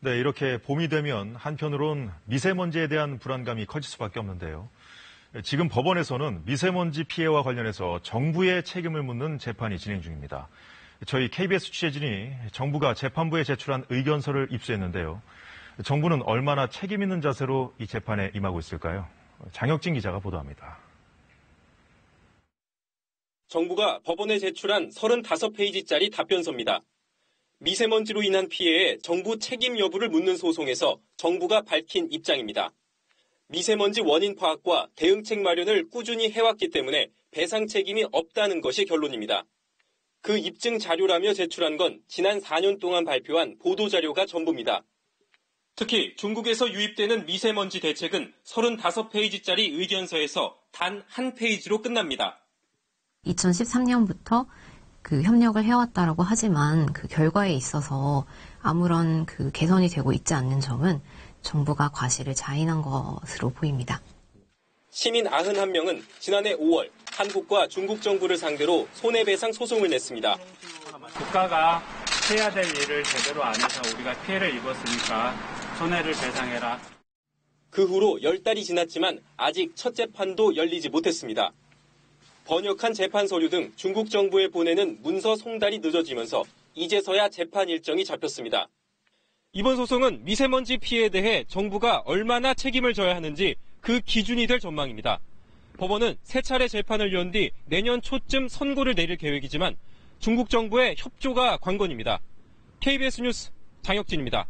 네, 이렇게 봄이 되면 한편으론 미세먼지에 대한 불안감이 커질 수밖에 없는데요. 지금 법원에서는 미세먼지 피해와 관련해서 정부의 책임을 묻는 재판이 진행 중입니다. 저희 KBS 취재진이 정부가 재판부에 제출한 의견서를 입수했는데요. 정부는 얼마나 책임 있는 자세로 이 재판에 임하고 있을까요? 장혁진 기자가 보도합니다. 정부가 법원에 제출한 35페이지짜리 답변서입니다. 미세먼지로 인한 피해에 정부 책임 여부를 묻는 소송에서 정부가 밝힌 입장입니다. 미세먼지 원인 파악과 대응책 마련을 꾸준히 해왔기 때문에 배상 책임이 없다는 것이 결론입니다. 그 입증 자료라며 제출한 건 지난 4년 동안 발표한 보도자료가 전부입니다. 특히 중국에서 유입되는 미세먼지 대책은 35페이지짜리 의견서에서 단 한 페이지로 끝납니다. 2013년부터 협력을 해왔다라고 하지만 그 결과에 있어서 아무런 개선이 되고 있지 않는 점은 정부가 과실을 자인한 것으로 보입니다. 시민 91명은 지난해 5월 한국과 중국 정부를 상대로 손해배상 소송을 냈습니다. 국가가 해야 될 일을 제대로 안 해서 우리가 피해를 입었으니까 손해를 배상해라. 그 후로 10달이 지났지만 아직 첫 재판도 열리지 못했습니다. 번역한 재판 서류 등 중국 정부에 보내는 문서 송달이 늦어지면서 이제서야 재판 일정이 잡혔습니다. 이번 소송은 미세먼지 피해에 대해 정부가 얼마나 책임을 져야 하는지 그 기준이 될 전망입니다. 법원은 3차례 재판을 연 뒤 내년 초쯤 선고를 내릴 계획이지만 중국 정부의 협조가 관건입니다. KBS 뉴스 장혁진입니다.